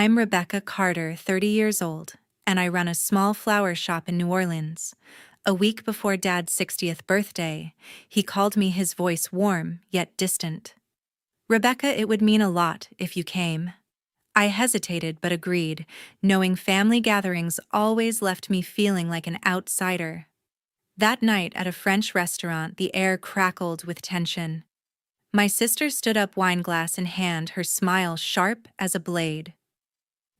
I'm Rebecca Carter, 30 years old, and I run a small flower shop in New Orleans. A week before Dad's 60th birthday, he called me, his voice warm yet distant. "Rebecca, it would mean a lot if you came." I hesitated but agreed, knowing family gatherings always left me feeling like an outsider. That night at a French restaurant, the air crackled with tension. My sister stood up, wineglass in hand, her smile sharp as a blade.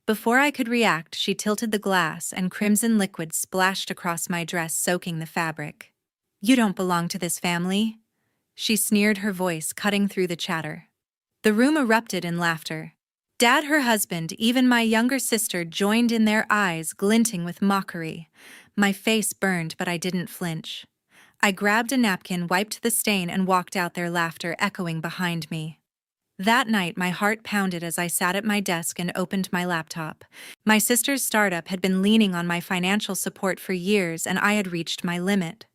Before I could react, she tilted the glass and crimson liquid splashed across my dress, soaking the fabric. "You don't belong to this family," she sneered, her voice cutting through the chatter. The room erupted in laughter. Dad, her husband, even my younger sister joined in, their eyes glinting with mockery. My face burned, but I didn't flinch. I grabbed a napkin, wiped the stain, and walked out, their laughter echoing behind me. That night, my heart pounded as I sat at my desk and opened my laptop. My sister's startup had been leaning on my financial support for years, and I had reached my limit.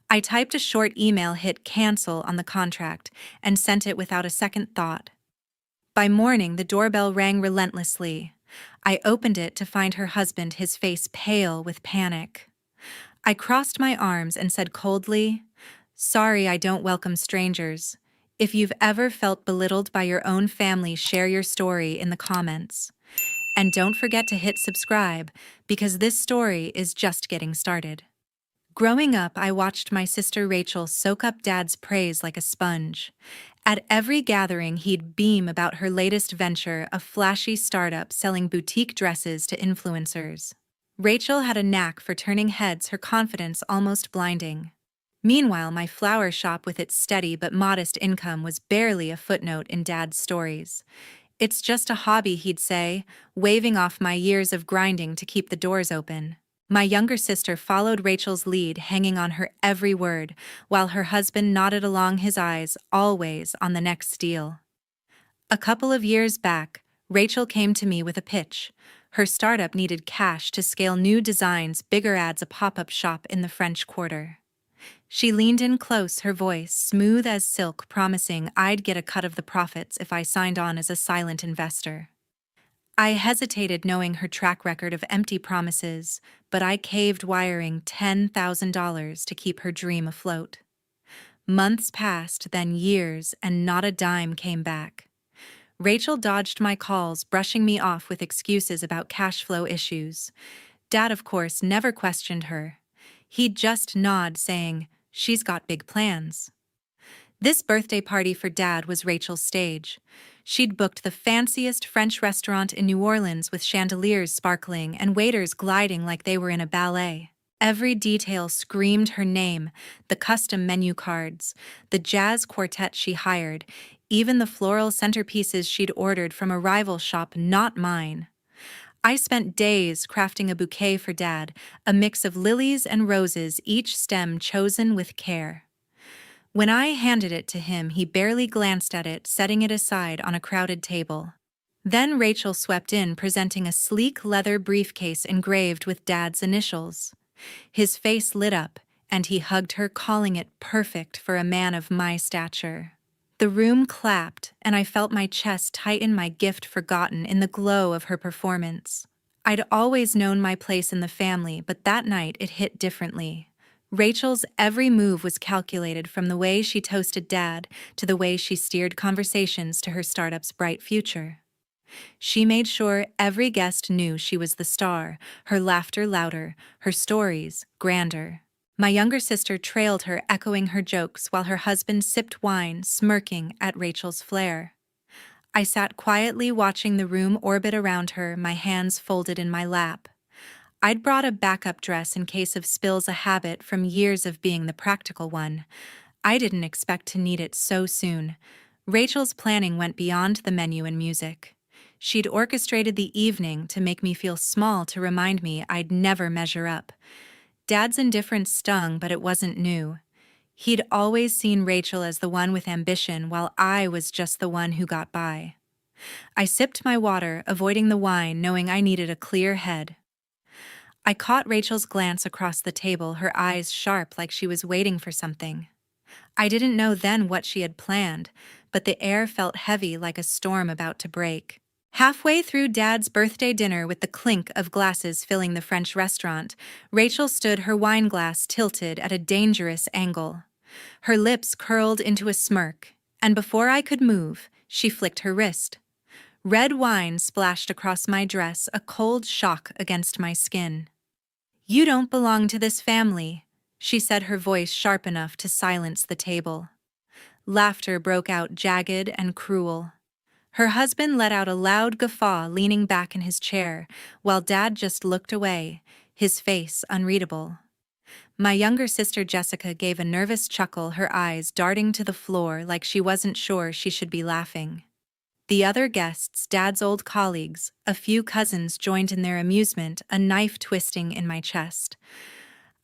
I typed a short email, hit cancel on the contract, and sent it without a second thought. By morning, the doorbell rang relentlessly. I opened it to find her husband, his face pale with panic. I crossed my arms and said coldly, "Sorry, I don't welcome strangers. If you've ever felt belittled by your own family, share your story in the comments. And don't forget to hit subscribe, because this story is just getting started." Growing up, I watched my sister Rachel soak up Dad's praise like a sponge. At every gathering, he'd beam about her latest venture, a flashy startup selling boutique dresses to influencers. Rachel had a knack for turning heads, her confidence almost blinding. Meanwhile, my flower shop, with its steady but modest income, was barely a footnote in Dad's stories. "It's just a hobby," he'd say, waving off my years of grinding to keep the doors open. My younger sister followed Rachel's lead, hanging on her every word, while her husband nodded along, his eyes always on the next deal. A couple of years back, Rachel came to me with a pitch. Her startup needed cash to scale new designs, bigger ads, a pop-up shop in the French Quarter. She leaned in close, her voice smooth as silk, promising I'd get a cut of the profits if I signed on as a silent investor. I hesitated, knowing her track record of empty promises, but I caved, wiring $10,000 to keep her dream afloat. Months passed, then years, and not a dime came back. Rachel dodged my calls, brushing me off with excuses about cash flow issues. Dad, of course, never questioned her. He'd just nod, saying, "She's got big plans." This birthday party for Dad was Rachel's stage. She'd booked the fanciest French restaurant in New Orleans, with chandeliers sparkling and waiters gliding like they were in a ballet. Every detail screamed her name: the custom menu cards, the jazz quartet she hired, even the floral centerpieces she'd ordered from a rival shop, not mine. I spent days crafting a bouquet for Dad, a mix of lilies and roses, each stem chosen with care. When I handed it to him, he barely glanced at it, setting it aside on a crowded table. Then Rachel swept in, presenting a sleek leather briefcase engraved with Dad's initials. His face lit up, and he hugged her, calling it perfect for a man of my stature. The room clapped, and I felt my chest tighten, my gift forgotten in the glow of her performance. I'd always known my place in the family, but that night it hit differently. Rachel's every move was calculated, from the way she toasted Dad to the way she steered conversations to her startup's bright future. She made sure every guest knew she was the star, her laughter louder, her stories grander. My younger sister trailed her, echoing her jokes, while her husband sipped wine, smirking at Rachel's flair. I sat quietly, watching the room orbit around her, my hands folded in my lap. I'd brought a backup dress in case of spills, a habit from years of being the practical one. I didn't expect to need it so soon. Rachel's planning went beyond the menu and music. She'd orchestrated the evening to make me feel small, to remind me I'd never measure up. Dad's indifference stung, but it wasn't new. He'd always seen Rachel as the one with ambition, while I was just the one who got by. I sipped my water, avoiding the wine, knowing I needed a clear head. I caught Rachel's glance across the table, her eyes sharp like she was waiting for something. I didn't know then what she had planned, but the air felt heavy, like a storm about to break. Halfway through Dad's birthday dinner with the clink of glasses filling the French restaurant, Rachel stood, her wine glass tilted at a dangerous angle. Her lips curled into a smirk, and before I could move, she flicked her wrist. Red wine splashed across my dress, a cold shock against my skin. "You don't belong to this family," she said, her voice sharp enough to silence the table. Laughter broke out, jagged and cruel. Her husband let out a loud guffaw, leaning back in his chair, while Dad just looked away, his face unreadable. My younger sister Jessica gave a nervous chuckle, her eyes darting to the floor like she wasn't sure she should be laughing. The other guests, Dad's old colleagues, a few cousins joined in their amusement, a knife twisting in my chest.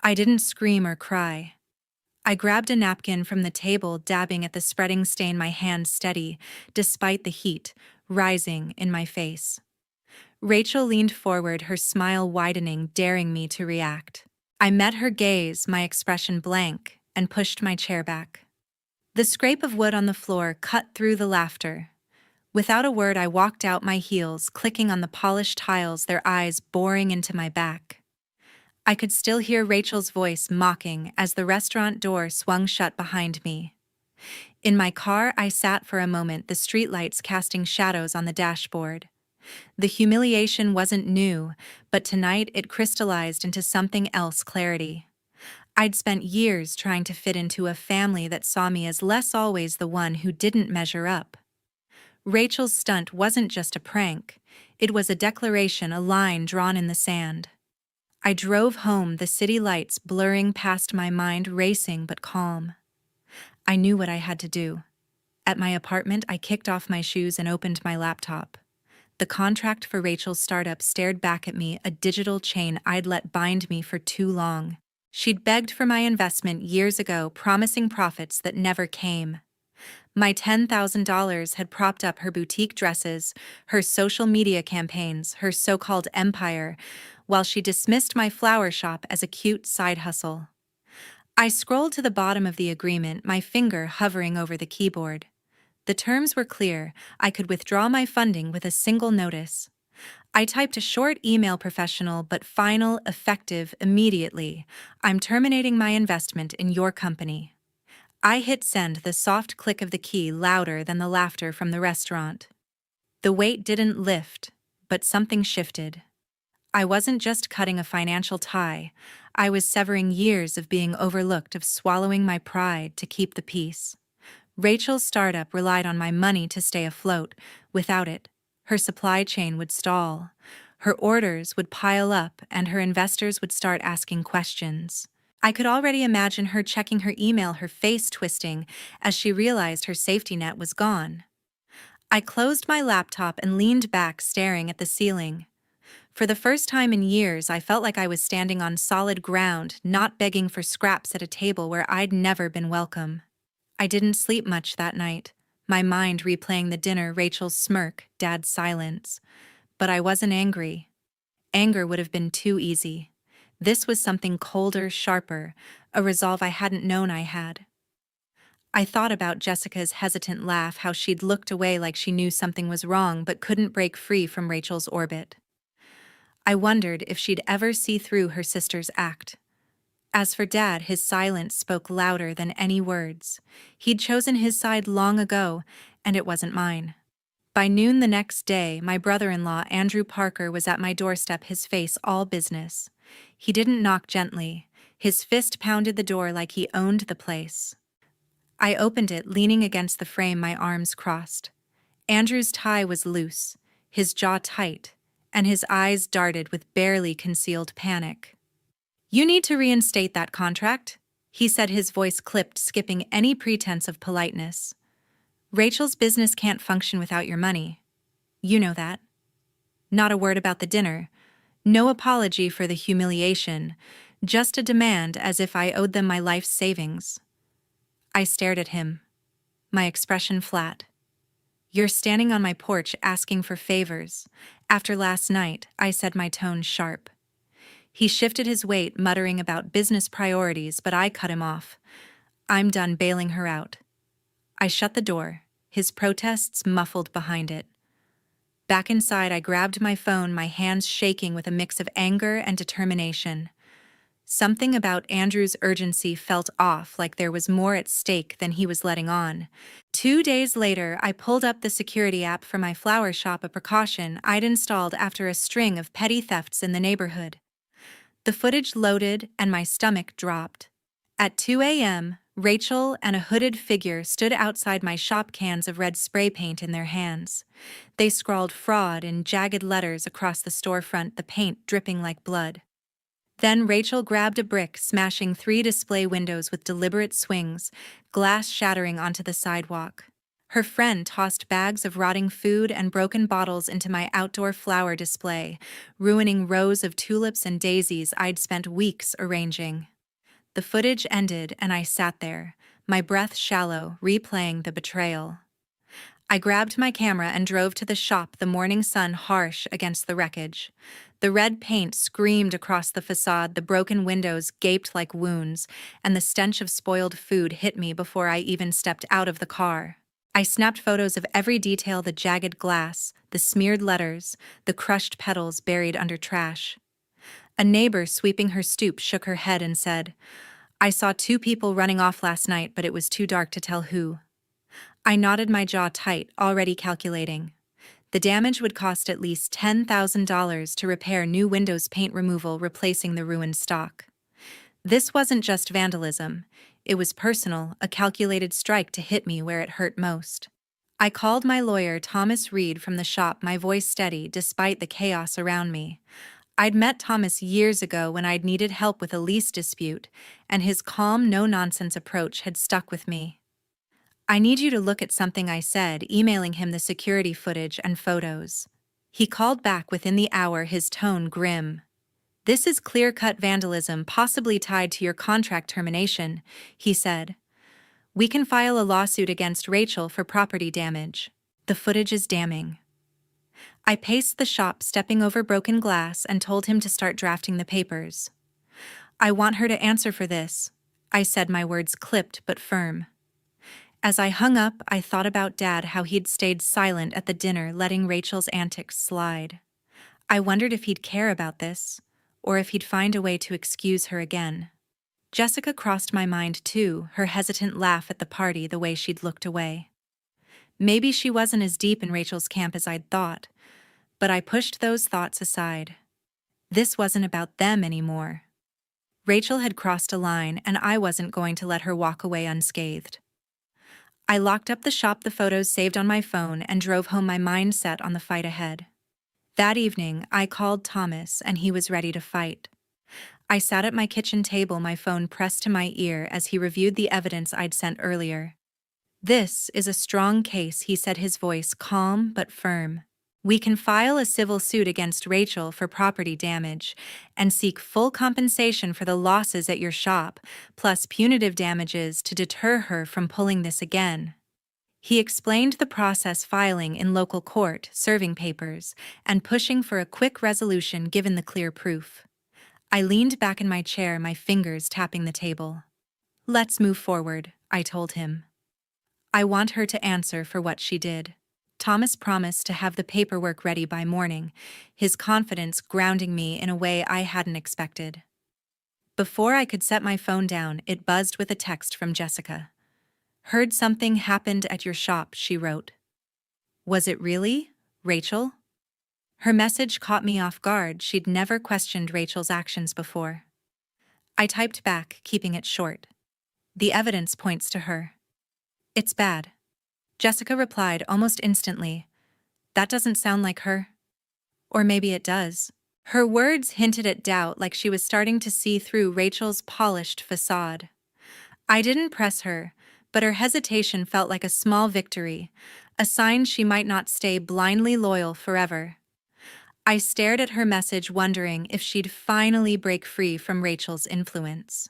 I didn't scream or cry. I grabbed a napkin from the table, dabbing at the spreading stain, my hand steady, despite the heat rising in my face. Rachel leaned forward, her smile widening, daring me to react. I met her gaze, my expression blank, and pushed my chair back. The scrape of wood on the floor cut through the laughter. Without a word, I walked out, my heels clicking on the polished tiles, their eyes boring into my back. I could still hear Rachel's voice mocking as the restaurant door swung shut behind me. In my car, I sat for a moment, the streetlights casting shadows on the dashboard. The humiliation wasn't new, but tonight it crystallized into something else: clarity. I'd spent years trying to fit into a family that saw me as less, always the one who didn't measure up. Rachel's stunt wasn't just a prank, it was a declaration, a line drawn in the sand. I drove home, the city lights blurring past, my mind racing but calm. I knew what I had to do. At my apartment, I kicked off my shoes and opened my laptop. The contract for Rachel's startup stared back at me, a digital chain I'd let bind me for too long. She'd begged for my investment years ago, promising profits that never came. My $10,000 had propped up her boutique dresses, her social media campaigns, her so-called empire, while she dismissed my flower shop as a cute side hustle. I scrolled to the bottom of the agreement, my finger hovering over the keyboard. The terms were clear. I could withdraw my funding with a single notice. I typed a short email: professional but final, effective immediately. I'm terminating my investment in your company. I hit send, the soft click of the key louder than the laughter from the restaurant. The weight didn't lift, but something shifted. I wasn't just cutting a financial tie, I was severing years of being overlooked, of swallowing my pride to keep the peace. Rachel's startup relied on my money to stay afloat. Without it, her supply chain would stall. Her orders would pile up, and her investors would start asking questions. I could already imagine her checking her email, her face twisting as she realized her safety net was gone. I closed my laptop and leaned back, staring at the ceiling. For the first time in years, I felt like I was standing on solid ground, not begging for scraps at a table where I'd never been welcome. I didn't sleep much that night, my mind replaying the dinner, Rachel's smirk, Dad's silence. But I wasn't angry. Anger would have been too easy. This was something colder, sharper, a resolve I hadn't known I had. I thought about Jessica's hesitant laugh, how she'd looked away like she knew something was wrong but couldn't break free from Rachel's orbit. I wondered if she'd ever see through her sister's act. As for Dad, his silence spoke louder than any words. He'd chosen his side long ago, and it wasn't mine. By noon the next day, my brother-in-law, Andrew Parker, was at my doorstep, his face all business. He didn't knock gently. His fist pounded the door like he owned the place. I opened it, leaning against the frame, my arms crossed. Andrew's tie was loose, his jaw tight, and his eyes darted with barely concealed panic. "You need to reinstate that contract," he said, his voice clipped, skipping any pretense of politeness. "Rachel's business can't function without your money. You know that." Not a word about the dinner. No apology for the humiliation. Just a demand, as if I owed them my life's savings. I stared at him, my expression flat. "You're standing on my porch asking for favors. After last night," I said, my tone sharp. He shifted his weight, muttering about business priorities, but I cut him off. "I'm done bailing her out." I shut the door, his protests muffled behind it. Back inside, I grabbed my phone, my hands shaking with a mix of anger and determination. Something about Andrew's urgency felt off, like there was more at stake than he was letting on. 2 days later, I pulled up the security app for my flower shop, a precaution I'd installed after a string of petty thefts in the neighborhood. The footage loaded, and my stomach dropped. At 2 a.m., Rachel and a hooded figure stood outside my shop, cans of red spray paint in their hands. They scrawled fraud in jagged letters across the storefront, the paint dripping like blood. Then Rachel grabbed a brick, smashing 3 display windows with deliberate swings, glass shattering onto the sidewalk. Her friend tossed bags of rotting food and broken bottles into my outdoor flower display, ruining rows of tulips and daisies I'd spent weeks arranging. The footage ended, and I sat there, my breath shallow, replaying the betrayal. I grabbed my camera and drove to the shop, the morning sun harsh against the wreckage. The red paint screamed across the facade, the broken windows gaped like wounds, and the stench of spoiled food hit me before I even stepped out of the car. I snapped photos of every detail: the jagged glass, the smeared letters, the crushed petals buried under trash. A neighbor sweeping her stoop shook her head and said, "I saw 2 people running off last night, but it was too dark to tell who." I nodded, my jaw tight, already calculating. The damage would cost at least $10,000 to repair, new windows, paint removal, replacing the ruined stock. This wasn't just vandalism. It was personal, a calculated strike to hit me where it hurt most. I called my lawyer, Thomas Reed, from the shop, my voice steady despite the chaos around me. I'd met Thomas years ago when I'd needed help with a lease dispute, and his calm, no-nonsense approach had stuck with me. "I need you to look at something," I said, emailing him the security footage and photos. He called back within the hour, his tone grim. "This is clear-cut vandalism, possibly tied to your contract termination," he said. "We can file a lawsuit against Rachel for property damage. The footage is damning." I paced the shop, stepping over broken glass, and told him to start drafting the papers. "I want her to answer for this," I said, my words clipped but firm. As I hung up, I thought about Dad, how he'd stayed silent at the dinner, letting Rachel's antics slide. I wondered if he'd care about this, or if he'd find a way to excuse her again. Jessica crossed my mind too, her hesitant laugh at the party, the way she'd looked away. Maybe she wasn't as deep in Rachel's camp as I'd thought, but I pushed those thoughts aside. This wasn't about them anymore. Rachel had crossed a line, and I wasn't going to let her walk away unscathed. I locked up the shop, the photos saved on my phone, and drove home, my mind set on the fight ahead. That evening, I called Thomas, and he was ready to fight. I sat at my kitchen table, my phone pressed to my ear as he reviewed the evidence I'd sent earlier. "This is a strong case," he said, his voice calm but firm. "We can file a civil suit against Rachel for property damage and seek full compensation for the losses at your shop, plus punitive damages to deter her from pulling this again." He explained the process: filing in local court, serving papers, and pushing for a quick resolution given the clear proof. I leaned back in my chair, my fingers tapping the table. "Let's move forward," I told him. "I want her to answer for what she did." Thomas promised to have the paperwork ready by morning, his confidence grounding me in a way I hadn't expected. Before I could set my phone down, it buzzed with a text from Jessica. "Heard something happened at your shop," she wrote. Was it really Rachel? Her message caught me off guard. She'd never questioned Rachel's actions before. I typed back, keeping it short. "The evidence points to her." "It's bad." Jessica replied almost instantly. "That doesn't sound like her." Or maybe it does. Her words hinted at doubt, like she was starting to see through Rachel's polished facade. I didn't press her, but her hesitation felt like a small victory, a sign she might not stay blindly loyal forever. I stared at her message, wondering if she'd finally break free from Rachel's influence.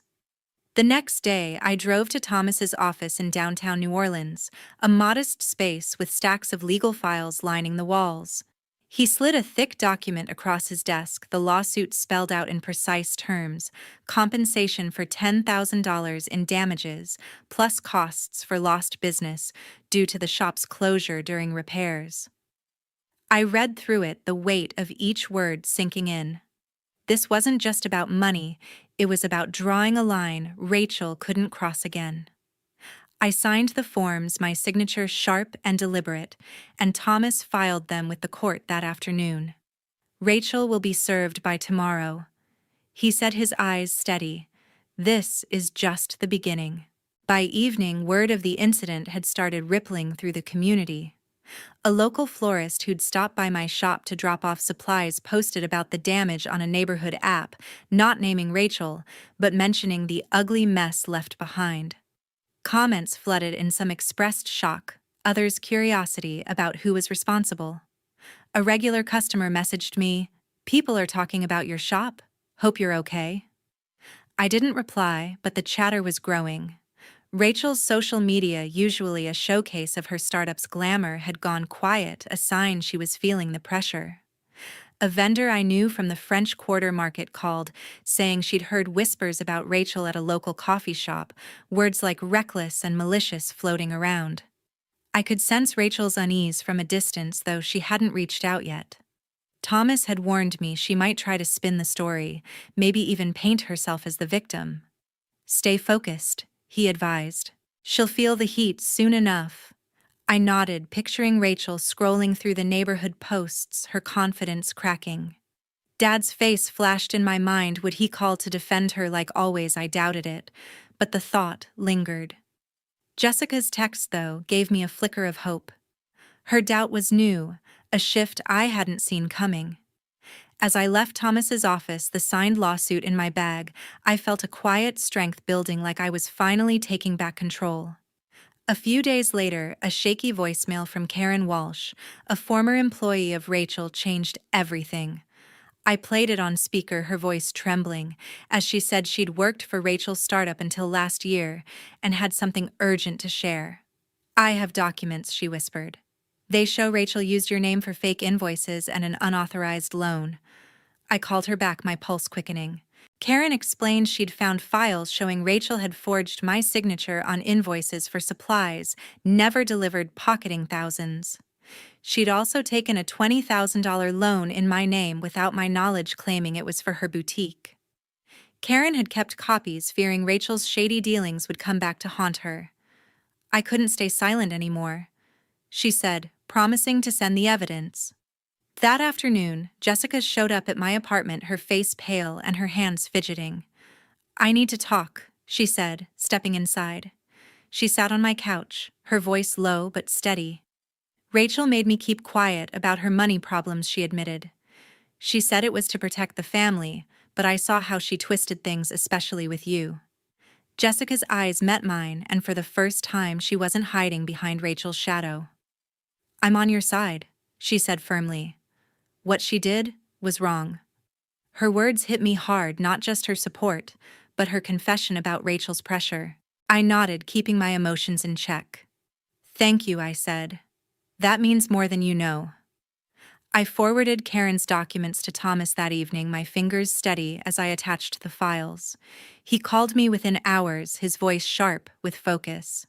The next day, I drove to Thomas's office in downtown New Orleans, a modest space with stacks of legal files lining the walls. He slid a thick document across his desk, the lawsuit spelled out in precise terms: compensation for $10,000 in damages, plus costs for lost business due to the shop's closure during repairs. I read through it, the weight of each word sinking in. This wasn't just about money, it was about drawing a line Rachel couldn't cross again. I signed the forms, my signature sharp and deliberate, and Thomas filed them with the court that afternoon. Rachel will be served by tomorrow. He said, his eyes steady. This is just the beginning. By evening, word of the incident had started rippling through the community. A local florist who'd stopped by my shop to drop off supplies posted about the damage on a neighborhood app, not naming Rachel, but mentioning the ugly mess left behind. Comments flooded in, some expressed shock, others curiosity about who was responsible. A regular customer messaged me, "People are talking about your shop. Hope you're okay." I didn't reply, but the chatter was growing. Rachel's social media, usually a showcase of her startup's glamour, had gone quiet, a sign she was feeling the pressure. A vendor I knew from the French Quarter Market called, saying she'd heard whispers about Rachel at a local coffee shop, words like reckless and malicious floating around. I could sense Rachel's unease from a distance, though she hadn't reached out yet. Thomas had warned me she might try to spin the story, maybe even paint herself as the victim. "Stay focused," he advised. "She'll feel the heat soon enough." I nodded, picturing Rachel scrolling through the neighborhood posts, her confidence cracking. Dad's face flashed in my mind. Would he call to defend her like always? I doubted it, but the thought lingered. Jessica's text, though, gave me a flicker of hope. Her doubt was new, a shift I hadn't seen coming. As I left Thomas's office, the signed lawsuit in my bag, I felt a quiet strength building, like I was finally taking back control. A few days later, a shaky voicemail from Karen Walsh, a former employee of Rachel, changed everything. I played it on speaker, her voice trembling, as she said she'd worked for Rachel's startup until last year and had something urgent to share. "I have documents," she whispered. "They show Rachel used your name for fake invoices and an unauthorized loan." I called her back, my pulse quickening. Karen explained she'd found files showing Rachel had forged my signature on invoices for supplies, never delivered, pocketing thousands. She'd also taken a $20,000 loan in my name without my knowledge, claiming it was for her boutique. Karen had kept copies, fearing Rachel's shady dealings would come back to haunt her. I couldn't stay silent anymore, she said, promising to send the evidence. That afternoon, Jessica showed up at my apartment, her face pale and her hands fidgeting. "I need to talk," she said, stepping inside. She sat on my couch, her voice low but steady. "Rachel made me keep quiet about her money problems," she admitted. "She said it was to protect the family, but I saw how she twisted things, especially with you." Jessica's eyes met mine, and for the first time she wasn't hiding behind Rachel's shadow. "I'm on your side," she said firmly. "What she did was wrong." Her words hit me hard, not just her support, but her confession about Rachel's pressure. I nodded, keeping my emotions in check. "Thank you," I said. "That means more than you know." I forwarded Karen's documents to Thomas that evening, my fingers steady as I attached the files. He called me within hours, his voice sharp with focus.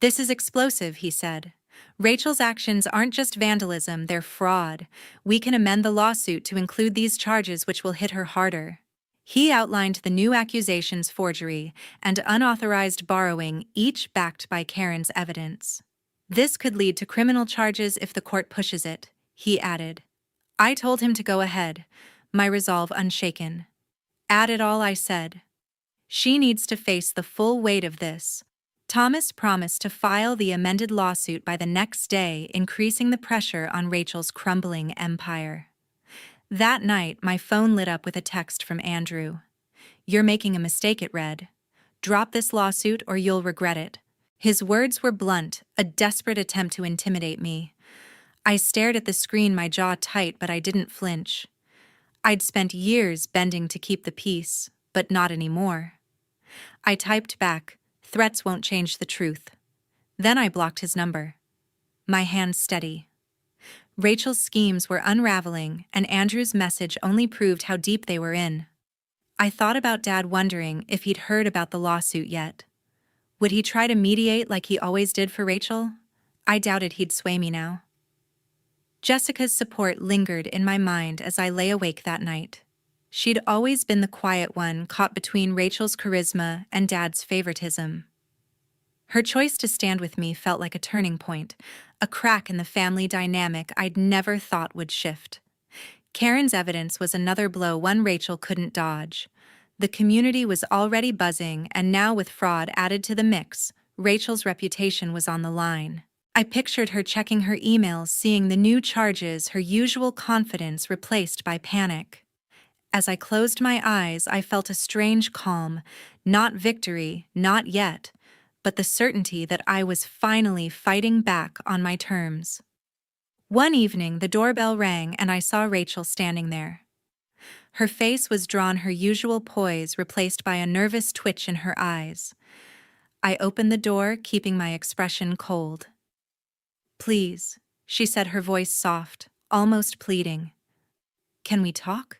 "This is explosive," he said. "Rachel's actions aren't just vandalism, they're fraud. We can amend the lawsuit to include these charges, which will hit her harder." He outlined the new accusations: forgery and unauthorized borrowing, each backed by Karen's evidence. "This could lead to criminal charges if the court pushes it," he added. I told him to go ahead, my resolve unshaken. "Add it all," I said. "She needs to face the full weight of this." Thomas promised to file the amended lawsuit by the next day, increasing the pressure on Rachel's crumbling empire. That night, my phone lit up with a text from Andrew. "You're making a mistake," it read. "Drop this lawsuit or you'll regret it." His words were blunt, a desperate attempt to intimidate me. I stared at the screen, my jaw tight, but I didn't flinch. I'd spent years bending to keep the peace, but not anymore. I typed back, "Threats won't change the truth." Then I blocked his number. My hands steady. Rachel's schemes were unraveling, and Andrew's message only proved how deep they were in. I thought about Dad, wondering if he'd heard about the lawsuit yet. Would he try to mediate like he always did for Rachel? I doubted he'd sway me now. Jessica's support lingered in my mind as I lay awake that night. She'd always been the quiet one caught between Rachel's charisma and Dad's favoritism. Her choice to stand with me felt like a turning point, a crack in the family dynamic I'd never thought would shift. Karen's evidence was another blow, one Rachel couldn't dodge. The community was already buzzing, and now with fraud added to the mix, Rachel's reputation was on the line. I pictured her checking her emails, seeing the new charges, her usual confidence replaced by panic. As I closed my eyes, I felt a strange calm, not victory, not yet, but the certainty that I was finally fighting back on my terms. One evening, the doorbell rang and I saw Rachel standing there. Her face was drawn, her usual poise replaced by a nervous twitch in her eyes. I opened the door, keeping my expression cold. "Please," she said, her voice soft, almost pleading. "Can we talk?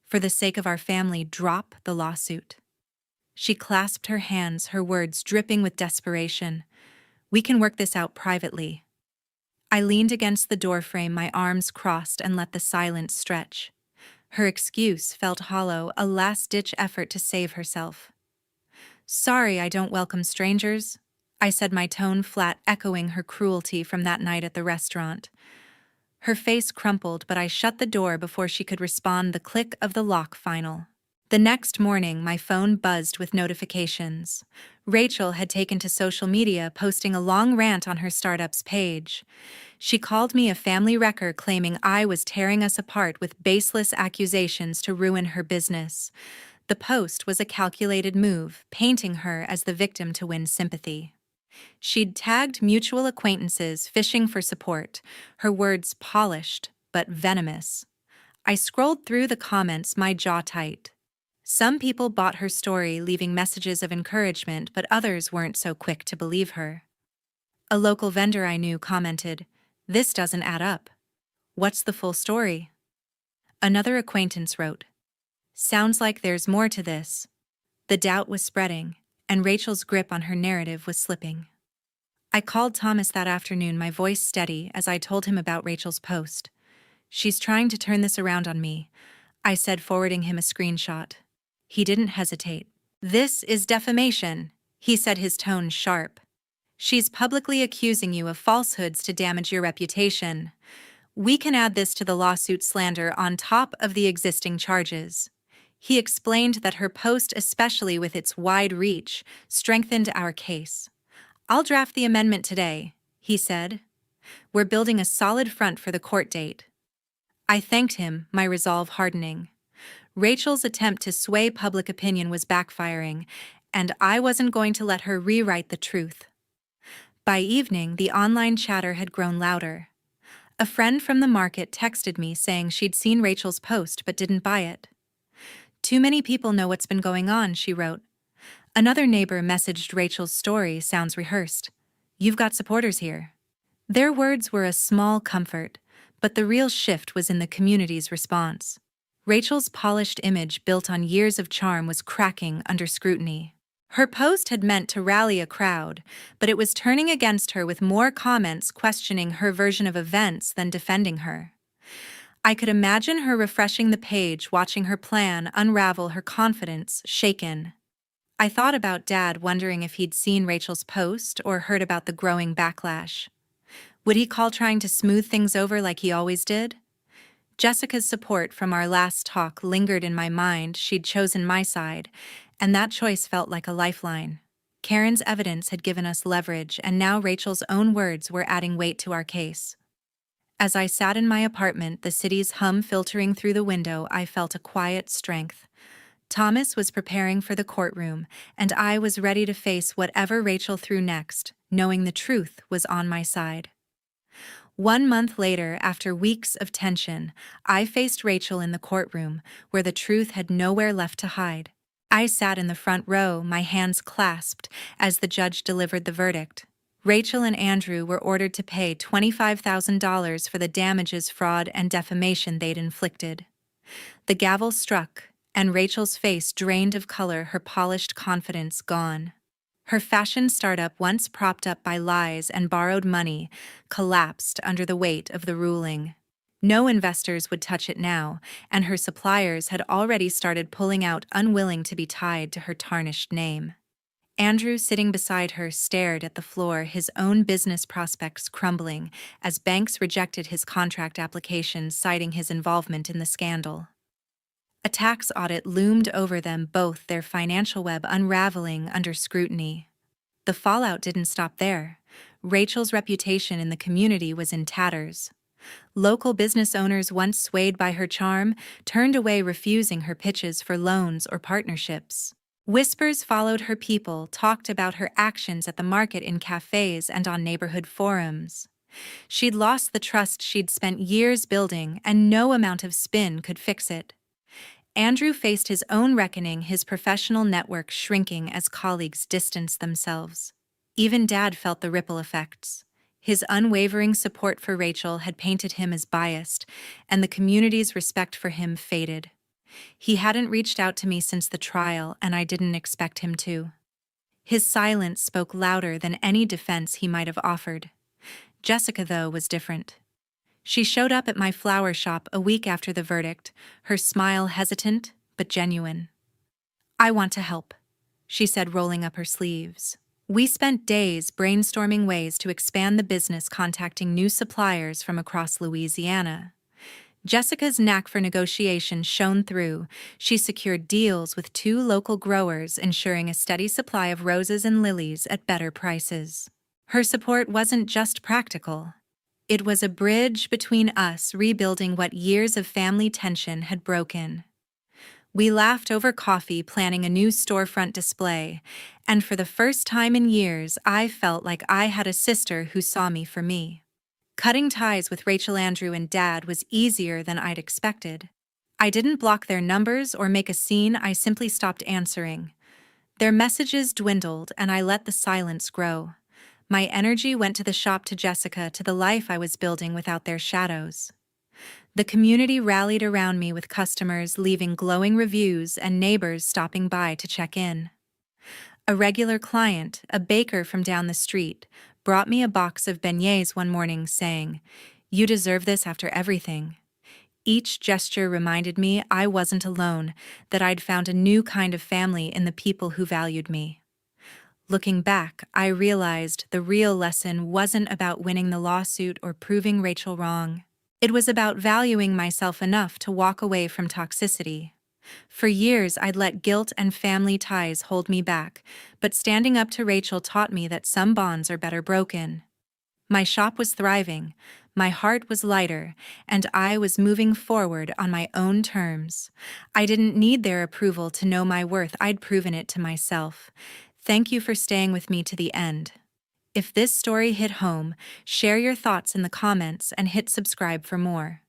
For the sake of our family, drop the lawsuit." She clasped her hands, her words dripping with desperation. "We can work this out privately." I leaned against the doorframe, my arms crossed, and let the silence stretch. Her excuse felt hollow, a last-ditch effort to save herself. "Sorry, I don't welcome strangers," I said, my tone flat, echoing her cruelty from that night at the restaurant. Her face crumpled, but I shut the door before she could respond. The click of the lock final. The next morning, my phone buzzed with notifications. Rachel had taken to social media, posting a long rant on her startup's page. She called me a family wrecker, claiming I was tearing us apart with baseless accusations to ruin her business. The post was a calculated move, painting her as the victim to win sympathy. She'd tagged mutual acquaintances, fishing for support, her words polished but venomous. I scrolled through the comments, my jaw tight. Some people bought her story, leaving messages of encouragement, but others weren't so quick to believe her. A local vendor I knew commented, "This doesn't add up. What's the full story?" Another acquaintance wrote, "Sounds like there's more to this." The doubt was spreading, and Rachel's grip on her narrative was slipping. I called Thomas that afternoon, my voice steady, as I told him about Rachel's post. "She's trying to turn this around on me," I said, forwarding him a screenshot. He didn't hesitate. "This is defamation," he said, his tone sharp. "She's publicly accusing you of falsehoods to damage your reputation. We can add this to the lawsuit, slander on top of the existing charges." He explained that her post, especially with its wide reach, strengthened our case. "I'll draft the amendment today," he said. "We're building a solid front for the court date." I thanked him, my resolve hardening. Rachel's attempt to sway public opinion was backfiring, and I wasn't going to let her rewrite the truth. By evening, the online chatter had grown louder. A friend from the market texted me saying she'd seen Rachel's post but didn't buy it. "Too many people know what's been going on," she wrote. Another neighbor messaged, "Rachel's story sounds rehearsed. You've got supporters here." Their words were a small comfort, but the real shift was in the community's response. Rachel's polished image, built on years of charm, was cracking under scrutiny. Her post had meant to rally a crowd, but it was turning against her, with more comments questioning her version of events than defending her. I could imagine her refreshing the page, watching her plan unravel, her confidence shaken. I thought about Dad, wondering if he'd seen Rachel's post or heard about the growing backlash. Would he call, trying to smooth things over like he always did? Jessica's support from our last talk lingered in my mind. She'd chosen my side, and that choice felt like a lifeline. Karen's evidence had given us leverage, and now Rachel's own words were adding weight to our case. As I sat in my apartment, the city's hum filtering through the window, I felt a quiet strength. Thomas was preparing for the courtroom, and I was ready to face whatever Rachel threw next, knowing the truth was on my side. 1 month later, after weeks of tension, I faced Rachel in the courtroom, where the truth had nowhere left to hide. I sat in the front row, my hands clasped, as the judge delivered the verdict. Rachel and Andrew were ordered to pay $25,000 for the damages, fraud, and defamation they'd inflicted. The gavel struck, and Rachel's face drained of color, her polished confidence gone. Her fashion startup, once propped up by lies and borrowed money, collapsed under the weight of the ruling. No investors would touch it now, and her suppliers had already started pulling out, unwilling to be tied to her tarnished name. Andrew, sitting beside her, stared at the floor, his own business prospects crumbling as banks rejected his contract applications, citing his involvement in the scandal. A tax audit loomed over them both, their financial web unraveling under scrutiny. The fallout didn't stop there. Rachel's reputation in the community was in tatters. Local business owners, once swayed by her charm, turned away, refusing her pitches for loans or partnerships. Whispers followed her. People talked about her actions at the market, in cafes, and on neighborhood forums. She'd lost the trust she'd spent years building, and no amount of spin could fix it. Andrew faced his own reckoning, his professional network shrinking as colleagues distanced themselves. Even Dad felt the ripple effects. His unwavering support for Rachel had painted him as biased, and the community's respect for him faded. He hadn't reached out to me since the trial, and I didn't expect him to. His silence spoke louder than any defense he might have offered. Jessica, though, was different. She showed up at my flower shop a week after the verdict, her smile hesitant but genuine. "I want to help," she said, rolling up her sleeves. We spent days brainstorming ways to expand the business, contacting new suppliers from across Louisiana. Jessica's knack for negotiation shone through. She secured deals with 2 local growers, ensuring a steady supply of roses and lilies at better prices. Her support wasn't just practical. It was a bridge between us, rebuilding what years of family tension had broken. We laughed over coffee, planning a new storefront display, and for the first time in years, I felt like I had a sister who saw me for me. Cutting ties with Rachel, Andrew, and Dad was easier than I'd expected. I didn't block their numbers or make a scene, I simply stopped answering. Their messages dwindled, and I let the silence grow. My energy went to the shop, to Jessica, to the life I was building without their shadows. The community rallied around me, with customers leaving glowing reviews and neighbors stopping by to check in. A regular client, a baker from down the street, brought me a box of beignets one morning, saying, "You deserve this after everything." Each gesture reminded me I wasn't alone, that I'd found a new kind of family in the people who valued me. Looking back, I realized the real lesson wasn't about winning the lawsuit or proving Rachel wrong. It was about valuing myself enough to walk away from toxicity. For years, I'd let guilt and family ties hold me back, but standing up to Rachel taught me that some bonds are better broken. My shop was thriving, my heart was lighter, and I was moving forward on my own terms. I didn't need their approval to know my worth, I'd proven it to myself. Thank you for staying with me to the end. If this story hit home, share your thoughts in the comments and hit subscribe for more.